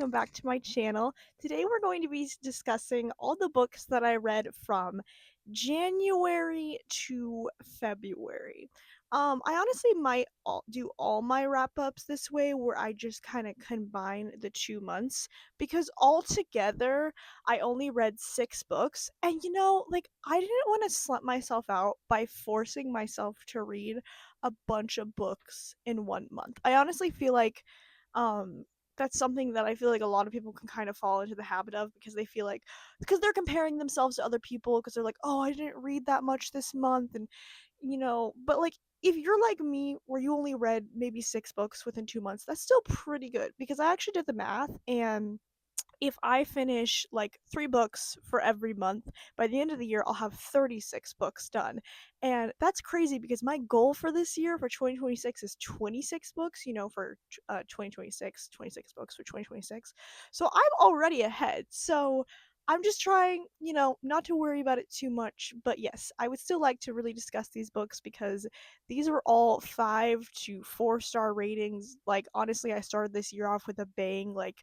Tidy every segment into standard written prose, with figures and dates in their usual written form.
welcome back to my channel. Today we're going to be discussing all the books that I read from January to February. I honestly might do all my wrap-ups this way where I just kind of combine the 2 months because altogether I only read 6 books and I didn't want to slump myself out by forcing myself to read a bunch of books in 1 month. I honestly feel like um that's something that I feel like a lot of people can kind of fall into the habit of because they feel like because they're comparing themselves to other people because they're like, "Oh, I didn't read that much this month." And but like if you're like me where you only read maybe 6 books within 2 months, that's still pretty good because I actually did the math, and if I finish like 3 books for every month, by the end of the year, I'll have 36 books done. And that's crazy because my goal for this year, for 2026, is 26 books, for 2026, 26 books for 2026. So I'm already ahead. So I'm just trying, not to worry about it too much. But yes, I would still like to really discuss these books because these are all 5 to 4 star ratings. Like, honestly, I started this year off with a bang. Like,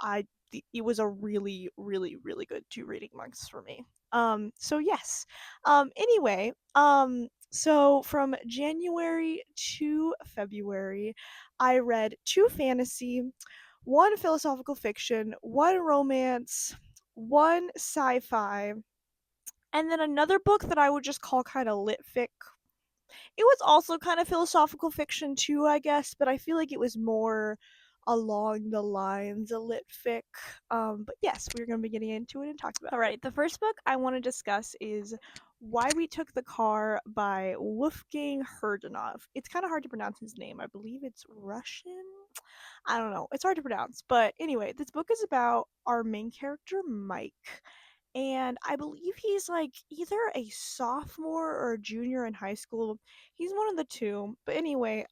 I it was a really, really, really good 2 reading months for me. So yes. Anyway, so from January to February, I read 2 fantasy, 1 philosophical fiction, 1 romance, 1 sci-fi, and then another book that I would just call kind of lit fic. It was also kind of philosophical fiction too, I guess, but I feel like it was more along the lines of lit fic. But yes, we're going to be getting into it and talking about it. All right, the first book I want to discuss is Why We Took the Car by Wolfgang Herdenov. It's kind of hard to pronounce his name. I believe it's Russian. I don't know. It's hard to pronounce. But anyway, this book is about our main character, Mike, and I believe he's like either a sophomore or a junior in high school. He's one of the two. But anyway,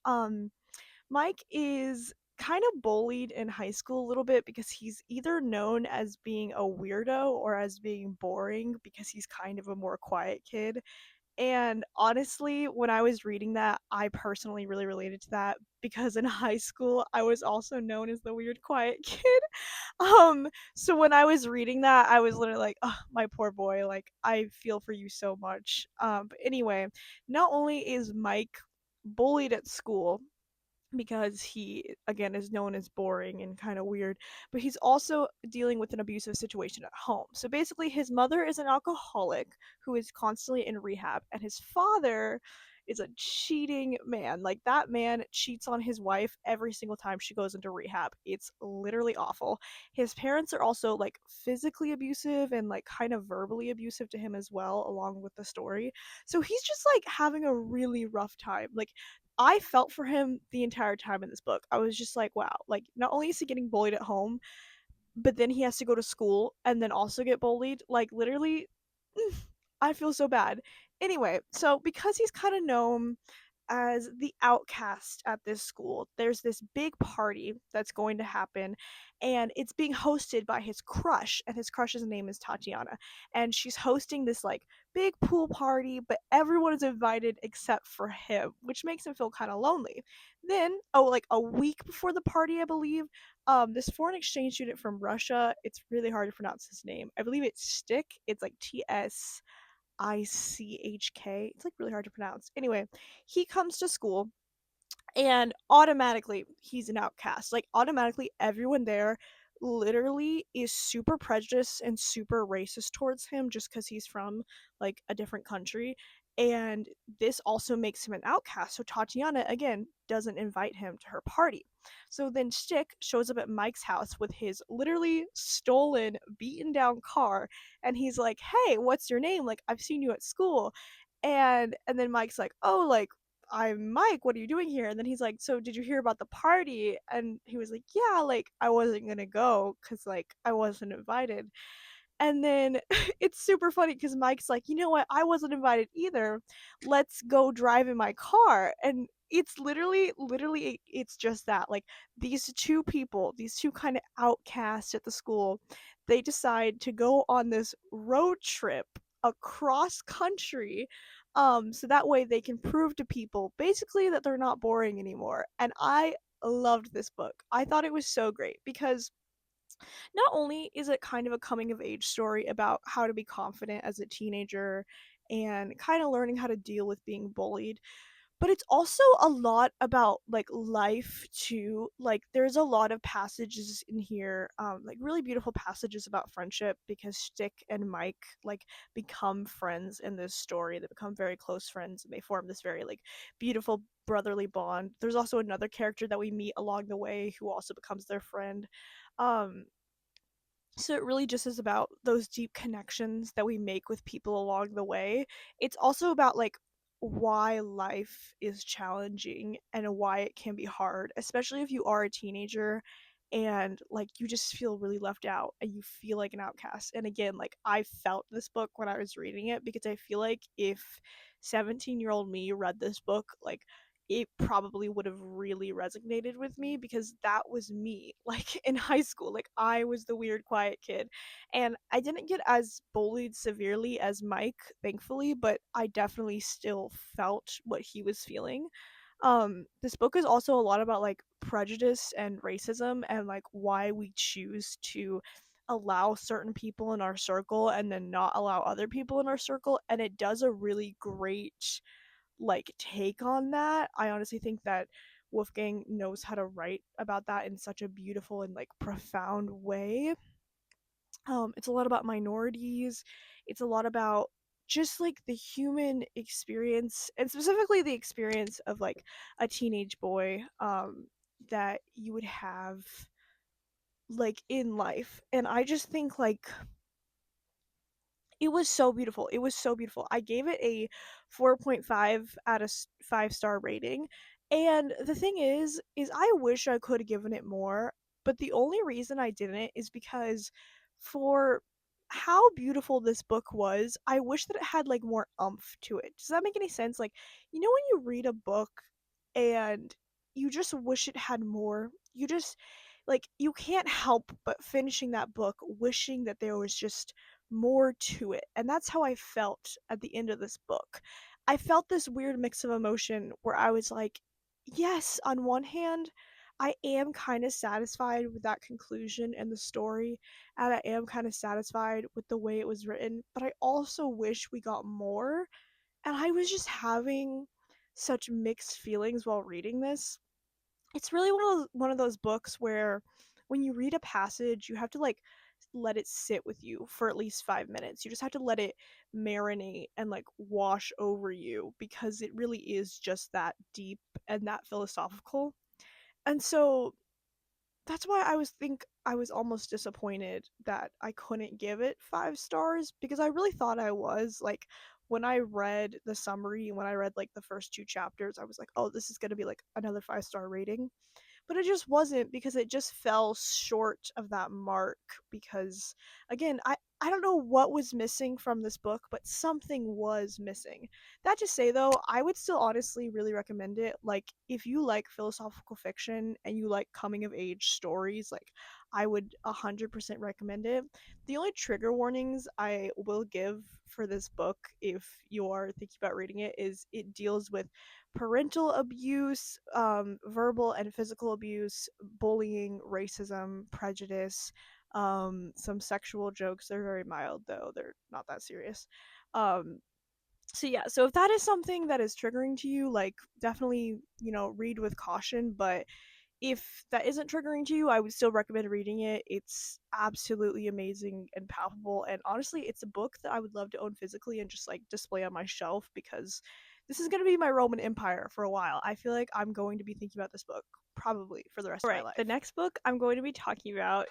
Mike is kind of bullied in high school a little bit because he's either known as being a weirdo or as being boring because he's kind of a more quiet kid. And honestly, when I was reading that, I personally really related to that because in high school I was also known as the weird quiet kid. So when I was reading that, I was literally like, oh, my poor boy, like I feel for you so much. But anyway, not only is Mike bullied at school, because he again is known as boring and kind of weird, but he's also dealing with an abusive situation at home. So basically his mother is an alcoholic who is constantly in rehab, and his father is a cheating man. Like, that man cheats on his wife every single time she goes into rehab. It's literally awful. His parents are also like physically abusive and like kind of verbally abusive to him as well, along with the story. So he's just like having a really rough time. Like, I felt for him the entire time in this book. I was just like, wow, like not only is he getting bullied at home, but then he has to go to school and then also get bullied. Like, literally, I feel so bad. Anyway, so because he's kind of known as the outcast at this school, there's this big party that's going to happen, and it's being hosted by his crush, and his crush's name is Tatiana. And she's hosting this like big pool party, but everyone is invited except for him, which makes him feel kind of lonely. Then, oh, like a week before the party, I believe, this foreign exchange student from Russia, it's really hard to pronounce his name. I believe it's Stick. It's like Tschk. It's like really hard to pronounce. Anyway, he comes to school and automatically he's an outcast. Like, automatically everyone there literally is super prejudiced and super racist towards him just because he's from like a different country. And this also makes him an outcast. So Tatiana again doesn't invite him to her party. So then Stick shows up at Mike's house with his literally stolen, beaten down car, and he's like, "Hey, what's your name? Like, I've seen you at school." And then Mike's like, "Oh, like, I'm Mike, what are you doing here?" And then he's like, "So did you hear about the party?" And he was like, "Yeah, like I wasn't gonna go because like I wasn't invited." And then it's super funny because Mike's like, "You know what? I wasn't invited either. Let's go drive in my car." And it's literally, it's just that. Like, these two people, these two kind of outcasts at the school, they decide to go on this road trip across country, so that way they can prove to people basically that they're not boring anymore. And I loved this book. I thought it was so great because Not only is it kind of a coming of age story about how to be confident as a teenager and kind of learning how to deal with being bullied, but it's also a lot about like life too. Like there's a lot of passages in here, like really beautiful passages about friendship because Stick and Mike like become friends in this story. They become very close friends and they form this very like beautiful brotherly bond. There's also another character that we meet along the way who also becomes their friend. Um, so it really just is about those deep connections that we make with people along the way. It's also about like why life is challenging and why it can be hard, especially if you are a teenager and like you just feel really left out and you feel like an outcast. And again, like I felt this book when I was reading it because I feel like if 17-year-old me read this book, like it probably would have really resonated with me because that was me like in high school. Like I was the weird quiet kid and I didn't get as bullied severely as Mike, thankfully, but I definitely still felt what he was feeling. This book is also a lot about like prejudice and racism and like why we choose to allow certain people in our circle and then not allow other people in our circle, and it does a really great like take on that. I honestly think that Wolfgang knows how to write about that in such a beautiful and like profound way. It's a lot about minorities. It's a lot about just like the human experience and specifically the experience of like a teenage boy that you would have like in life. And I just think like it was so beautiful. It was so beautiful. I gave it a 4.5 out of 5-star rating. And the thing is I wish I could have given it more, but the only reason I didn't is because for how beautiful this book was, I wish that it had like more umph to it. Does that make any sense? Like, you know when you read a book and you just wish it had more? You just like you can't help but finishing that book wishing that there was just more to it. And that's how I felt at the end of this book. I felt this weird mix of emotion where I was like, yes, on one hand, I am kind of satisfied with that conclusion and the story, and I am kind of satisfied with the way it was written, but I also wish we got more. And I was just having such mixed feelings while reading this. It's really one of those books where when you read a passage, you have to like let it sit with you for at least 5 minutes. You just have to let it marinate and like wash over you because it really is just that deep and that philosophical. And so that's why I was almost disappointed that I couldn't give it 5 stars because I really thought I was like when I read the summary, when I read like the first 2 chapters, I was like, "Oh, this is going to be like another 5-star rating." But it just wasn't because it just fell short of that mark because again, I don't know what was missing from this book, but something was missing. That to say though, I would still honestly really recommend it. Like if you like philosophical fiction and you like coming of age stories, like I would 100% recommend it. The only trigger warnings I will give for this book if you are thinking about reading it is it deals with parental abuse, verbal and physical abuse, bullying, racism, prejudice, some sexual jokes. They're very mild though; they're not that serious. Um, so yeah, so if that is something that is triggering to you, like definitely read with caution. But if that isn't triggering to you, I would still recommend reading it. It's absolutely amazing and palpable. And honestly, it's a book that I would love to own physically and just like display on my shelf because this is going to be my Roman Empire for a while. I feel like I'm going to be thinking about this book probably for the rest of my life. The next book I'm going to be talking about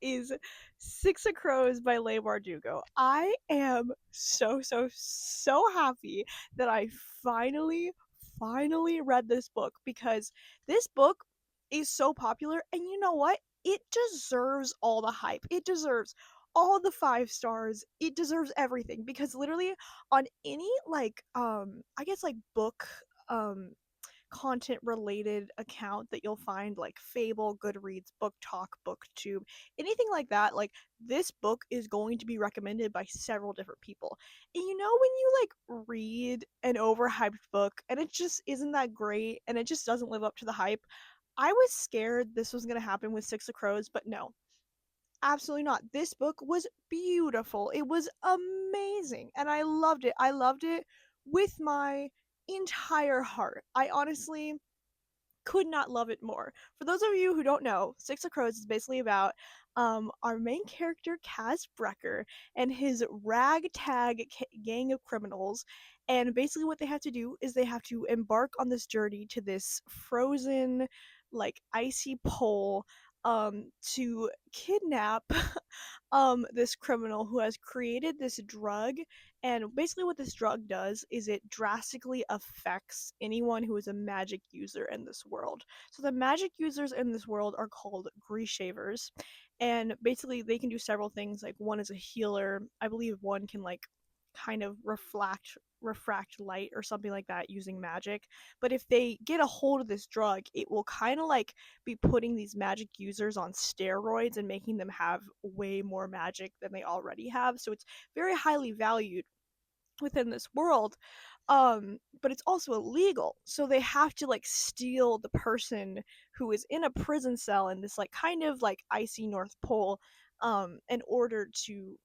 is Six of Crows by Leigh Bardugo. I am so happy that I finally read this book because this book is so popular, and you know what, it deserves all the hype. It deserves all the 5 stars. It deserves everything because literally on any like I guess like book um content related account that you'll find, like Fable, Goodreads, Book Talk, Booktube, anything like that, like this book is going to be recommended by several different people. And you know when you like read an overhyped book and it just isn't that great and it just doesn't live up to the hype, I was scared this was going to happen with Six of Crows, but no. Absolutely not. This book was beautiful. It was amazing, and I loved it. I loved it with my entire heart. I honestly could not love it more. For those of you who don't know, Six of Crows is basically about our main character, Kaz Brecker, and his ragtag gang of criminals. And basically, what they have to do is they have to embark on this journey to this frozen, like icy pole, to kidnap this criminal who has created this drug. And basically what this drug does is it drastically affects anyone who is a magic user in this world. So the magic users in this world are called grease shavers, and basically they can do several things. Like one is a healer. I believe one can like kind of refract light or something like that using magic. But if they get a hold of this drug, it will kind of like be putting these magic users on steroids and making them have way more magic than they already have. So it's very highly valued within this world. But it's also illegal, so they have to like steal the person who is in a prison cell in this like kind of like icy North Pole, in order to,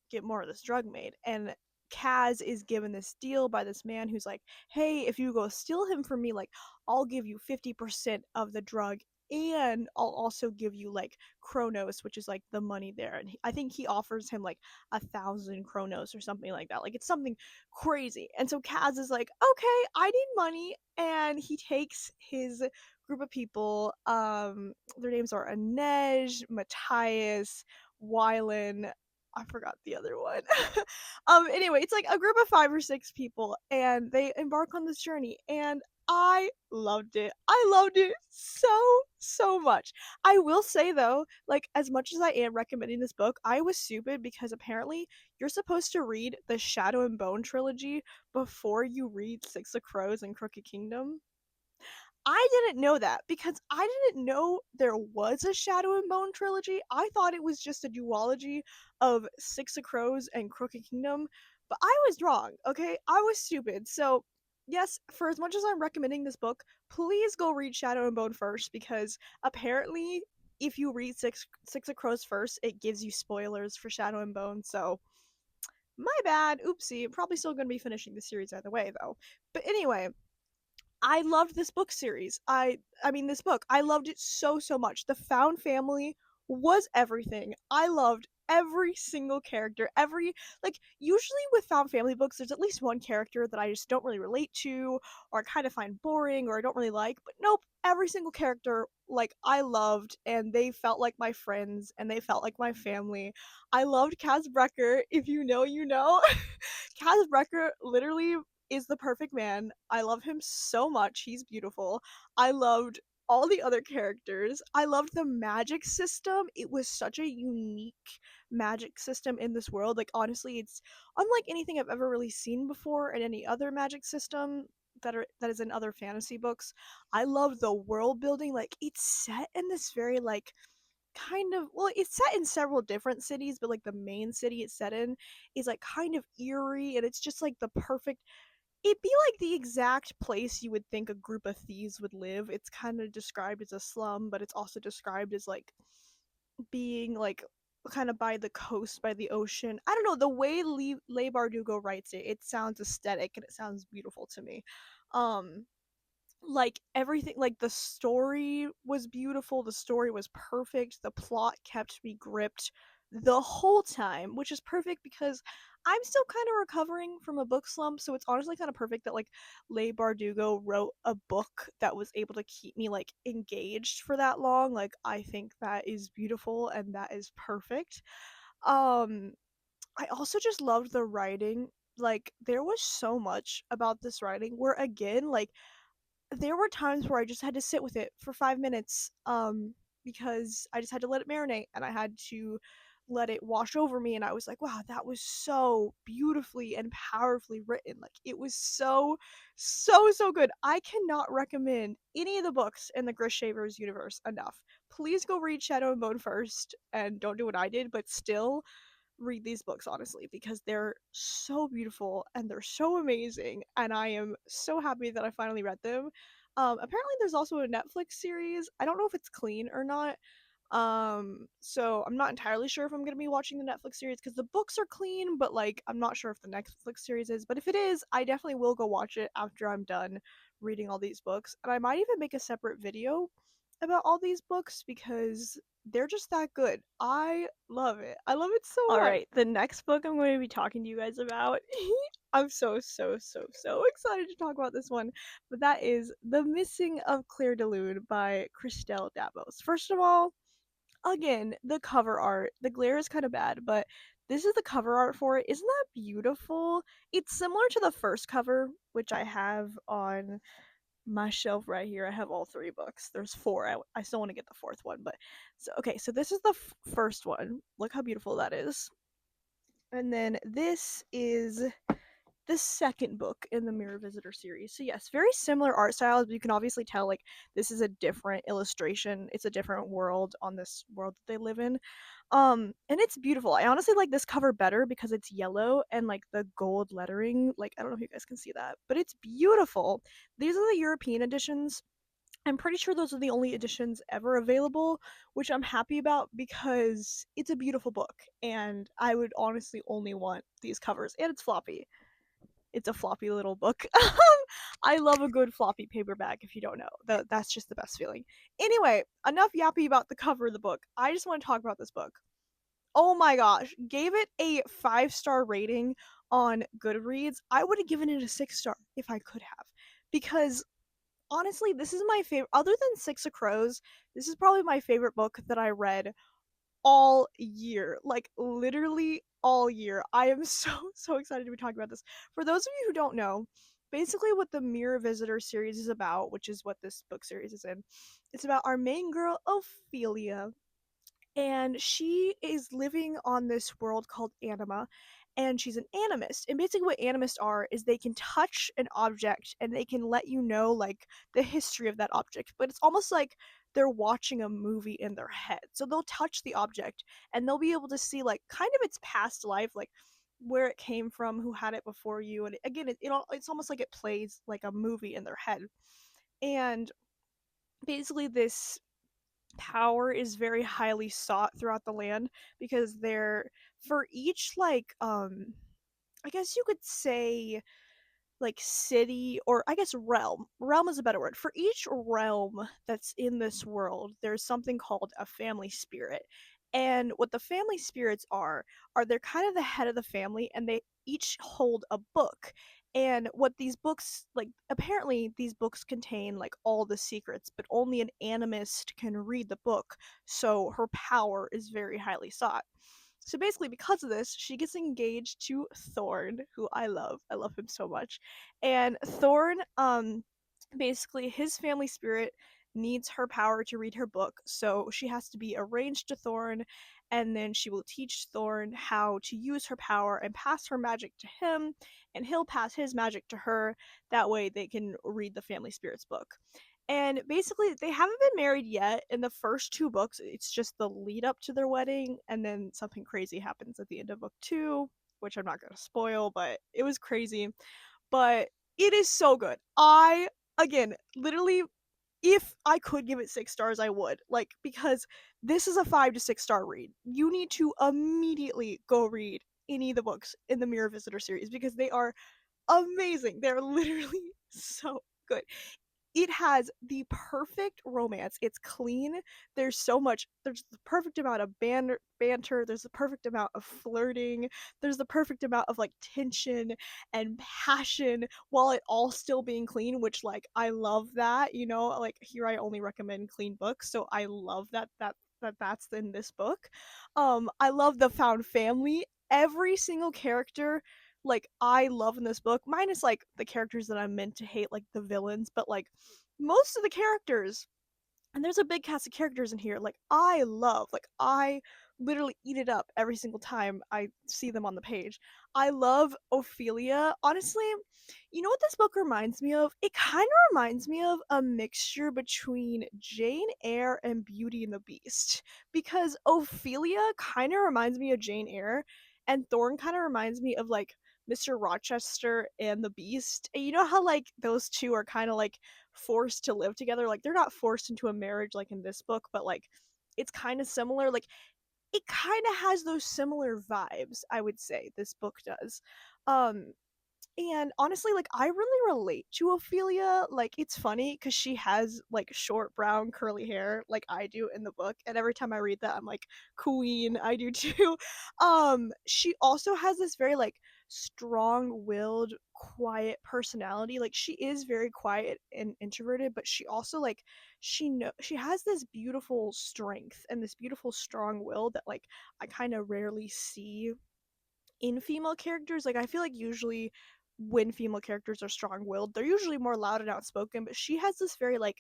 get more of this drug made. And Kaz is given this deal by this man who's like, hey, if you go steal him from me, like I'll give you 50% of the drug, and I'll also give you like Chronos, which is like the money there. And I think he offers him like 1,000 Chronos or something like that. Like it's something crazy. And so Kaz is like, okay, I need money. And he takes his group of people. Their names are Inej, Matthias, Wylan. I forgot the other one. Anyway, it's like a group of 5 or 6 people, and they embark on this journey. And I loved it. I loved it so much. I will say though, like as much as I am recommending this book, I was stupid because apparently you're supposed to read the Shadow and Bone trilogy before you read Six of Crows and Crooked Kingdom. I didn't know that because I didn't know there was a Shadow and Bone trilogy. I thought it was just a duology of Six of Crows and Crooked Kingdom, but I was wrong, okay? I was stupid. So, yes, for as much as I'm recommending this book, please go read Shadow and Bone first because apparently if you read Six of Crows first, it gives you spoilers for Shadow and Bone. So, my bad. Oopsie. Probably still going to be finishing the series either way though. But anyway, I loved this book series. I mean this book. I loved it so much. The found family was everything. I loved every single character. Every like usually with found family books there's at least one character that I just don't really relate to or I kind of find boring or I don't really like, but nope, every single character like I loved and they felt like my friends and they felt like my family. I loved Kaz Brecker. If you know, you know. Kaz Brecker literally is the perfect man. I love him so much. He's beautiful. I loved all the other characters. I loved the magic system. It was such a unique magic system in this world. Like honestly, it's unlike anything I've ever really seen before in any other magic system that is in other fantasy books. I love the world building. Like it's set in this very like kind of, well, it's set in several different cities, but like the main city it's set in is like kind of eerie, and it's just like the perfect, it'd be like the exact place you would think a group of thieves would live. It's kind of described as a slum, but it's also described as like being like kind of by the coast, by the ocean. I don't know, the way Leigh Bardugo writes it, it sounds aesthetic and it sounds beautiful to me. Um like everything, like the story was beautiful, the story was perfect, the plot kept me gripped the whole time, which is perfect because I'm still kind of recovering from a book slump, so it's honestly kind of perfect that like Leigh Bardugo wrote a book that was able to keep me like engaged for that long. Like I think that is beautiful and that is perfect. um I also just loved the writing. Like there was so much about this writing where again, like there were times where I just had to sit with it for 5 minutes, because I just had to let it marinate and I had to let it wash over me. And I was like, wow, that was so beautifully and powerfully written. Like, it was so good. I cannot recommend any of the books in the Gris Shavers universe enough. Please go read Shadow and Bone first and don't do what I did, but still read these books honestly because they're so beautiful and they're so amazing and I am so happy that I finally read them. Apparently there's also a Netflix series. I don't know if it's clean or not. So I'm not entirely sure if I'm gonna be watching the Netflix series because the books are clean, but like I'm not sure if the Netflix series is. But if it is, I definitely will go watch it after I'm done reading all these books. And I might even make a separate video about all these books because they're just that good. I love it. I love it so much. All right, the next book I'm going to be talking to you guys about. I'm so excited to talk about this one. But that is The Missing of Claire de Lune by Christelle Davos. First of all, again, the cover art. The glare is kind of bad, but this is the cover art for it. Isn't that beautiful? It's similar to the first cover, which I have on my shelf right here. I have all three books. There's four. I still want to get the fourth one, but so okay. So this is the first one. Look how beautiful that is. And then this is the second book in the Mirror Visitor series. So yes, very similar art styles, but you can obviously tell like this is a different illustration. It's a different world on this world that they live in. And it's beautiful. I honestly like this cover better because it's yellow and like the gold lettering. Like I don't know if you guys can see that, but it's beautiful. These are the European editions. I'm pretty sure those are the only editions ever available, which I'm happy about because it's a beautiful book and I would honestly only want these covers and it's floppy. It's a floppy little book. I love a good floppy paperback if you don't know. That's just the best feeling. Anyway, enough yappy about the cover of the book. I just want to talk about this book. Oh my gosh, gave it a 5-star rating on Goodreads. I would have given it a 6-star if I could have. Because honestly, this is my favorite other than Six of Crows, this is probably my favorite book that I read all year. Like literally all year. I am so excited to be talking about this. For those of you who don't know, basically what the Mirror Visitor series is about, which is what this book series is in, it's about our main girl Ophelia, and she is living on this world called Anima, and she's an animist. And basically what animists are is they can touch an object and they can let you know like the history of that object, but it's almost like they're watching a movie in their head. So they'll touch the object and they'll be able to see like kind of its past life, like where it came from, who had it before you, and again it's almost like it plays like a movie in their head. And basically this power is very highly sought throughout the land because they're for each like I guess you could say like city, or I guess realm is a better word. For each realm that's in this world, there's something called a family spirit. And what the family spirits are they're kind of the head of the family and they each hold a book. And what these books like apparently these books contain like all the secrets, but only an animist can read the book, so her power is very highly sought. So basically, because of this, she gets engaged to Thorn, who I love. I love him so much. And Thorn, basically, his family spirit needs her power to read her book, so she has to be arranged to Thorn, and then she will teach Thorn how to use her power and pass her magic to him, and he'll pass his magic to her. That way, they can read the family spirit's book. And basically, they haven't been married yet. In the first two books, it's just the lead up to their wedding, and then something crazy happens at the end of book two, which I'm not going to spoil, but it was crazy. But it is so good. Again, literally, if I could give it 6 stars, I would. Like, because this is a 5 to 6 star read. You need to immediately go read any of the books in the Mirror Visitor series because they are amazing. They're literally so good. It has the perfect romance. It's clean. There's the perfect amount of banter. There's the perfect amount of flirting. There's the perfect amount of like tension and passion while it all still being clean, which like I love that, like here I only recommend clean books, so I love that's in this book. I love the found family. Every single character like I love in this book, minus like the characters that I'm meant to hate, like the villains, but like most of the characters, and there's a big cast of characters in here, like I love, like I literally eat it up every single time I see them on the page. I love Ophelia. Honestly, you know what this book reminds me of? It kind of reminds me of a mixture between Jane Eyre and Beauty and the Beast, because Ophelia kind of reminds me of Jane Eyre and Thorn kind of reminds me of like Mr. Rochester and the Beast. And you know how like those two are kind of like forced to live together? Like they're not forced into a marriage like in this book, but like it's kind of similar. Like it kind of has those similar vibes, I would say this book does. Um and honestly, like I really relate to Ophelia. Like it's funny because she has like short brown curly hair, like I do in the book, and every time I read that, I'm like, Queen, I do too. She also has this very like strong-willed, quiet personality. Like she is very quiet and introverted, but she also like she has this beautiful strength and this beautiful strong will that like I kind of rarely see in female characters. Like I feel like usually when female characters are strong-willed, they're usually more loud and outspoken, but she has this very like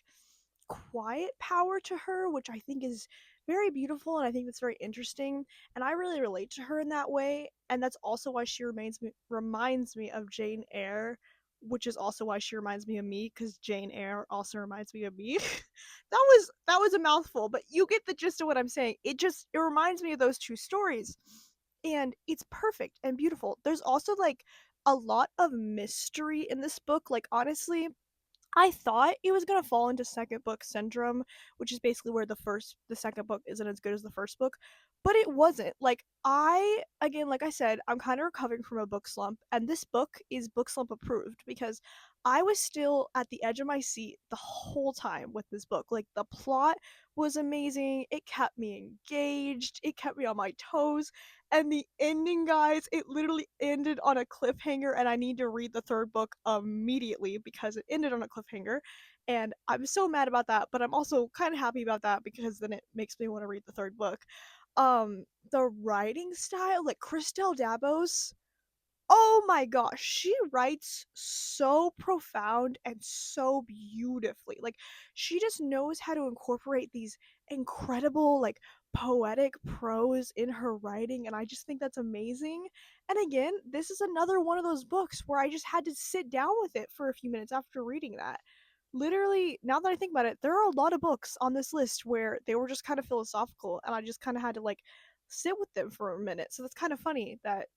quiet power to her, which I think is very beautiful and I think that's very interesting. And I really relate to her in that way. And that's also why she reminds me of Jane Eyre, which is also why she reminds me of me, because Jane Eyre also reminds me of me. That was a mouthful, but you get the gist of what I'm saying. It reminds me of those two stories. And it's perfect and beautiful. There's also like a lot of mystery in this book. Like honestly, I thought it was gonna fall into second book syndrome, which is basically where the second book isn't as good as the first book, but it wasn't. Like I again, like I said, I'm kind of recovering from a book slump, and this book is book slump approved because I was still at the edge of my seat the whole time with this book. Like the plot was amazing, it kept me engaged, it kept me on my toes, and the ending, guys, it literally ended on a cliffhanger, and I need to read the third book immediately because it ended on a cliffhanger. And I'm so mad about that, but I'm also kind of happy about that because then it makes me want to read the third book. The writing style, like Christelle Dabos, oh my gosh, she writes so profound and so beautifully. Like she just knows how to incorporate these incredible like poetic prose in her writing, and I just think that's amazing. And again, this is another one of those books where I just had to sit down with it for a few minutes after reading that. Literally, now that I think about it, there are a lot of books on this list where they were just kind of philosophical and I just kind of had to like sit with them for a minute. So that's kind of funny that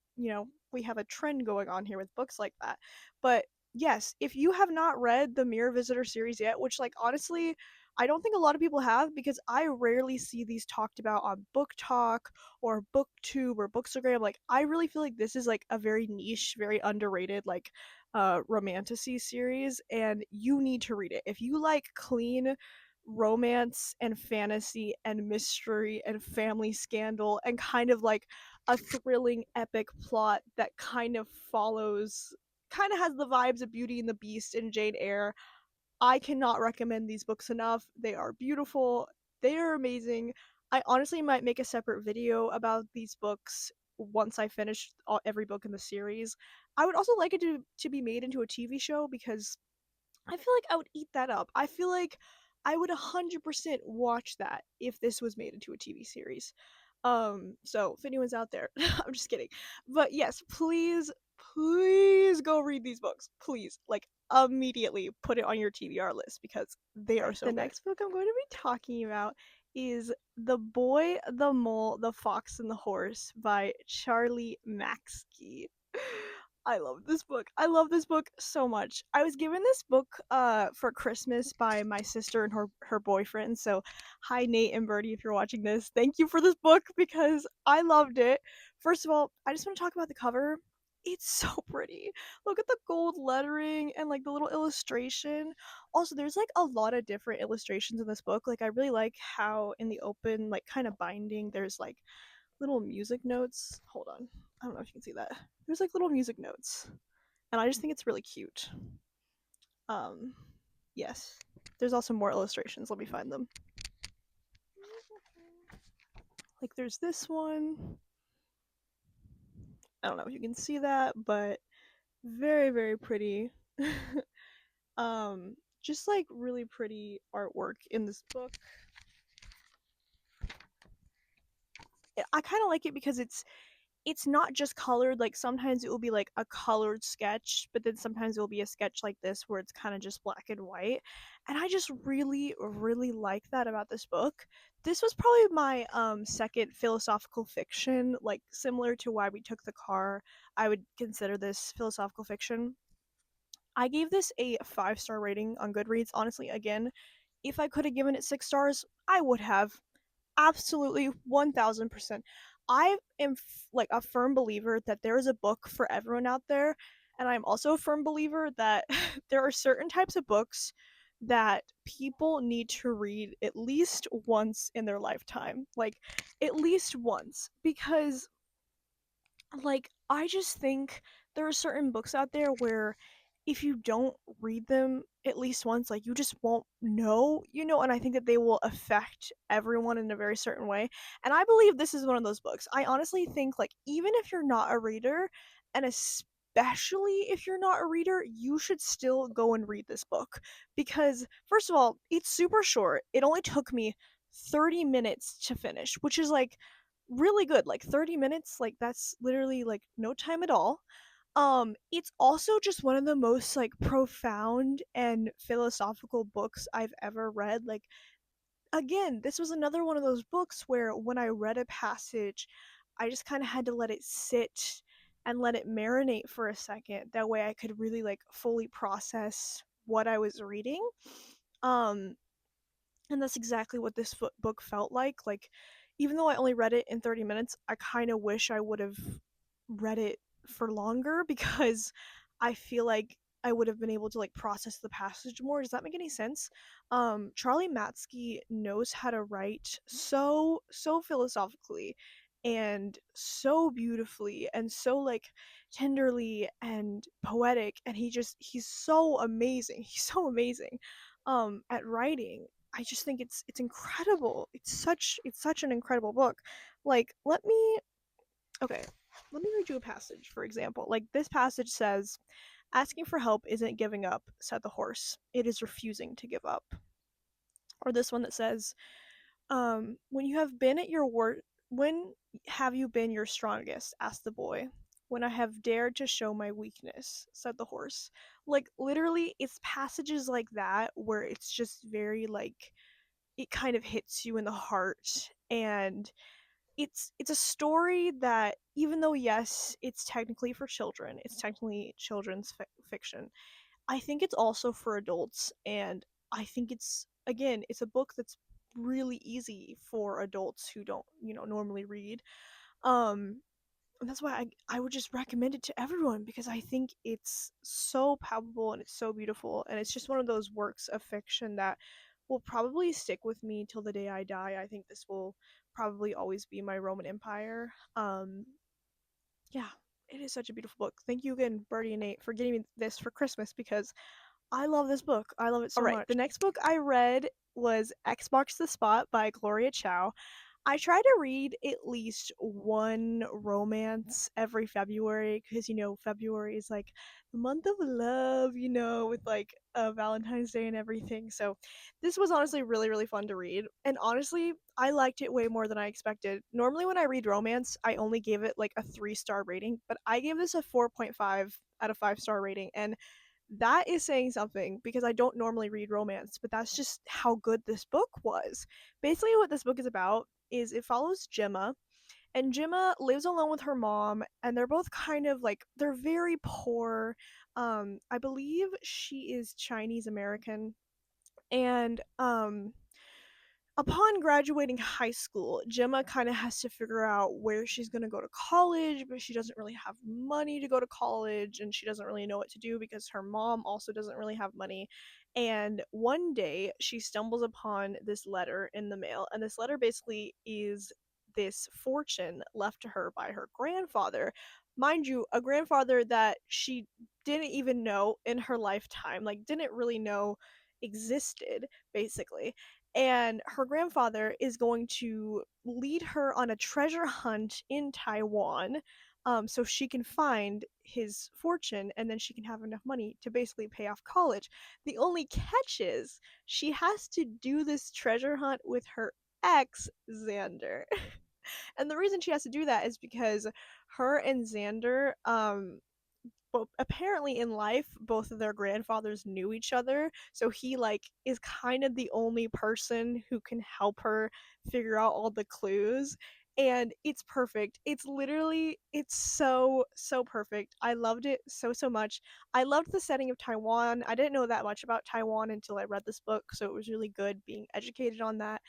we have a trend going on here with books like that. But yes, if you have not read the Mirror Visitor series yet, which like honestly, I don't think a lot of people have because I rarely see these talked about on Book Talk or Booktube or Bookstagram. Like I really feel like this is like a very niche, very underrated like romantasy series, and you need to read it. If you like clean romance and fantasy and mystery and family scandal and kind of like a thrilling epic plot that kind of has the vibes of Beauty and the Beast and Jane Eyre, I cannot recommend these books enough. They are beautiful, they are amazing. I honestly might make a separate video about these books once I finish every book in the series. I would also like it to be made into a TV show because I feel like I would eat that up. I feel like I would 100% watch that if this was made into a TV series. So if anyone's out there, I'm just kidding. But yes, please, please go read these books. Please, like immediately put it on your TBR list because they are so The good. Next book I'm going to be talking about is The Boy, the Mole, the Fox, and the Horse by Charlie Maxky. I love this book. I love this book so much. I was given this book for Christmas by my sister and her boyfriend. So, hi Nate and Birdie, if you're watching this, thank you for this book because I loved it. First of all, I just want to talk about the cover. It's so pretty. Look at the gold lettering and like the little illustration. Also, there's like a lot of different illustrations in this book. Like I really like how in the open like kind of binding there's like little music notes. Hold on. I don't know if you can see that. There's like little music notes. And I just think it's really cute. Um yes. There's also more illustrations. Let me find them. Like there's this one. I don't know if you can see that, but very, very pretty. Just like really pretty artwork in this book. I kind of like it because it's not just colored. Like sometimes it will be like a colored sketch, but then sometimes it will be a sketch like this where it's kind of just black and white, and I just really really like that about this book. This was probably my second philosophical fiction, like similar to Why We Took the Car. I would consider this philosophical fiction. I gave this a 5-star rating on Goodreads. Honestly, again, if I could have given it 6 stars, I would have. Absolutely 1000%. I am like a firm believer that there is a book for everyone out there, and I'm also a firm believer that there are certain types of books that people need to read at least once in their lifetime. Like at least once, because like I just think there are certain books out there where if you don't read them at least once, like you just won't know, and I think that they will affect everyone in a very certain way. And I believe this is one of those books. I honestly think like even if you're not a reader, and especially if you're not a reader, you should still go and read this book because first of all, it's super short. It only took me 30 minutes to finish, which is like really good. Like 30 minutes, like that's literally like no time at all. It's also just one of the most like profound and philosophical books I've ever read. Like again, this was another one of those books where when I read a passage, I just kind of had to let it sit and let it marinate for a second. That way I could really like fully process what I was reading. Um and that's exactly what this book felt like. Like, even though I only read it in 30 minutes, I kind of wish I would have read it for longer because I feel like I would have been able to like process the passage more. Does that make any sense? Charlie Matsky knows how to write so philosophically and so beautifully and so like tenderly and poetic, and he's so amazing. He's so amazing at writing. I just think it's incredible. It's such an incredible book. Like okay, let me read you a passage for example. Like this passage says, "Asking for help isn't giving up," said the horse. "It is refusing to give up." Or this one that says, "When you have been at your worst, when have you been your strongest?" asked the boy. "When I have dared to show my weakness," said the horse. Like literally, it's passages like that where it's just very like it kind of hits you in the heart, and it's a story that even though yes it's technically for children, it's technically children's fiction, I think it's also for adults, and I think it's again it's a book that's really easy for adults who don't normally read. um and that's why I would just recommend it to everyone because I think it's so palpable and it's so beautiful, and it's just one of those works of fiction that will probably stick with me till the day I die. I think this will probably always be my Roman Empire. Yeah, it is such a beautiful book. Thank you again, Birdie and Nate, for getting me this for Christmas because I love this book. I love it All so right, much. the The next book I read was Xbox the Spot by Gloria Chow. I try to read at least one romance every February because February is like the month of love, with like Valentine's Day and everything. So this was honestly really fun to read, and honestly, I liked it way more than I expected. Normally, when I read romance, I only give it like a 3-star rating, but I gave this a 4.5 out of 5-star rating, and that is saying something because I don't normally read romance, but that's just how good this book was. Basically, what this book is about is it follows Gemma, and Gemma lives alone with her mom, and they're both kind of like they're very poor. I believe she is Chinese American, and upon graduating high school, Gemma kind of has to figure out where she's going to go to college, but she doesn't really have money to go to college, and she doesn't really know what to do because her mom also doesn't really have money. And one day, she stumbles upon this letter in the mail, and this letter basically is this fortune left to her by her grandfather. Mind you, a grandfather that she didn't even know in her lifetime, like, didn't really know existed, basically. And her grandfather is going to lead her on a treasure hunt in Taiwan, so she can find his fortune and then she can have enough money to basically pay off college. The only catch is she has to do this treasure hunt with her ex, Xander. And the reason she has to do that is because her and Xander, but apparently in life both of their grandfathers knew each other, so he like is kind of the only person who can help her figure out all the clues. and it's perfect. It's literally it's so so perfect. I loved it so so much. I loved the setting of Taiwan. I didn't know that much about Taiwan until I read this book, so it was really good being educated on that.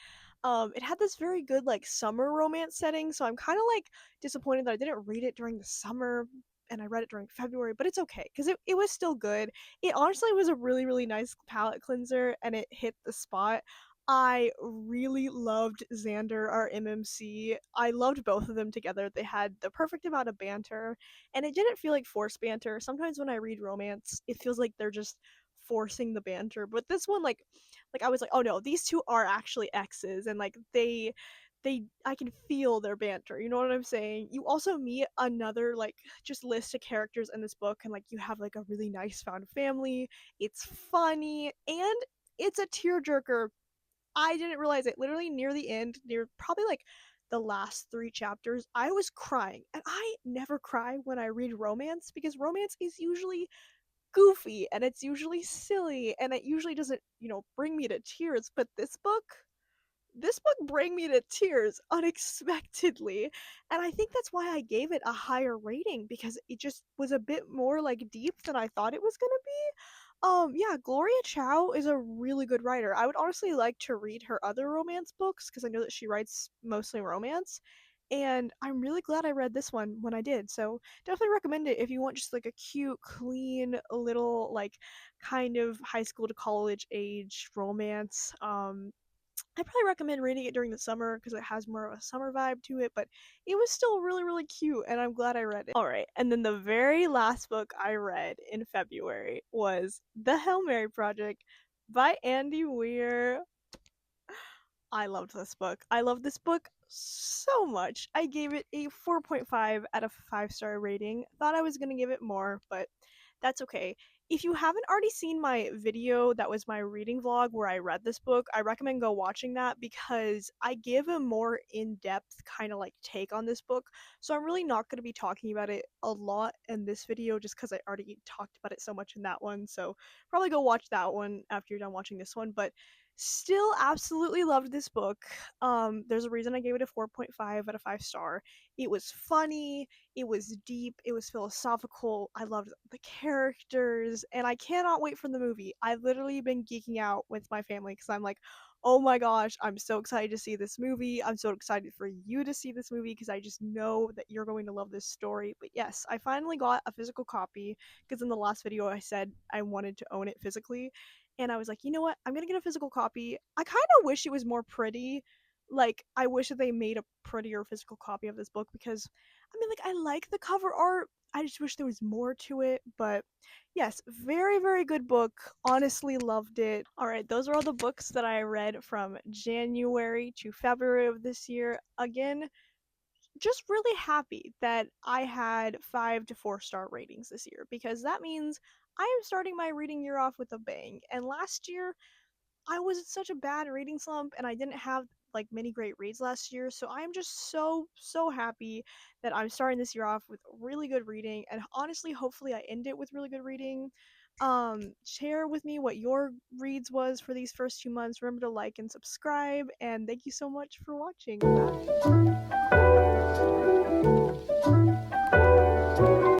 It had this very good like summer romance setting, so I'm kind of like disappointed that I didn't read it during the summer and I read it during February, but it's okay because it was still good. It honestly was a really, really nice palate cleanser and it hit the spot. I really loved Xander, our MMC. I loved both of them together. They had the perfect amount of banter, and it didn't feel like forced banter. Sometimes when I read romance, it feels like they're just forcing the banter. But this one, like I was like, oh no, these two are actually exes, and like they I can feel their banter. You know what I'm saying? You also meet another like just list of characters in this book, and like you have like a really nice found family. It's funny and it's a tearjerker. I didn't realize it. Literally near the end, near probably like the last three chapters, I was crying. And I never cry when I read romance because romance is usually goofy and it's usually silly and it usually doesn't, bring me to tears. But this book bring me to tears unexpectedly, and I think that's why I gave it a higher rating because it just was a bit more like deep than I thought it was gonna be. Yeah, Gloria Chow is a really good writer. I would honestly like to read her other romance books because I know that she writes mostly romance, and I'm really glad I read this one when I did. So definitely recommend it if you want just like a cute, clean, little like kind of high school to college age romance. I probably recommend reading it during the summer because it has more of a summer vibe to it, but it was still really, really cute, and I'm glad I read it. All right, and then the very last book I read in February was The Hail Mary Project by Andy Weir. I loved this book. I love this book so much. I gave it a 4.5 out of 5-star rating. Thought I was going to give it more, but that's okay. If you haven't already seen my video that was my reading vlog where I read this book, I recommend go watching that because I give a more in-depth kind of like take on this book. So I'm really not going to be talking about it a lot in this video just because I already talked about it so much in that one. So probably go watch that one after you're done watching this one. But still absolutely loved this book. There's a reason I gave it a 4.5 out of 5-star. It was funny, it was deep, it was philosophical. I loved the characters, and I cannot wait for the movie. I've literally been geeking out with my family because I'm like, oh my gosh, I'm so excited to see this movie. I'm so excited for you to see this movie because I just know that you're going to love this story. But yes, I finally got a physical copy because in the last video I said I wanted to own it physically. And I was like, you know what? I'm gonna get a physical copy. I kind of wish it was more pretty. Like, I wish that they made a prettier physical copy of this book because, I mean, like, I like the cover art. I just wish there was more to it. But yes, very, very good book. Honestly, loved it. All right, those are all the books that I read from January to February of this year. Again, just really happy that I had 5 to 4-star ratings this year because that means I am starting my reading year off with a bang. And last year, I was in such a bad reading slump and I didn't have like many great reads last year. So I am just so, so happy that I'm starting this year off with really good reading. And honestly, hopefully, I end it with really good reading. Share with me what your reads was for these first 2 months. Remember to like and subscribe. And thank you so much for watching. Bye.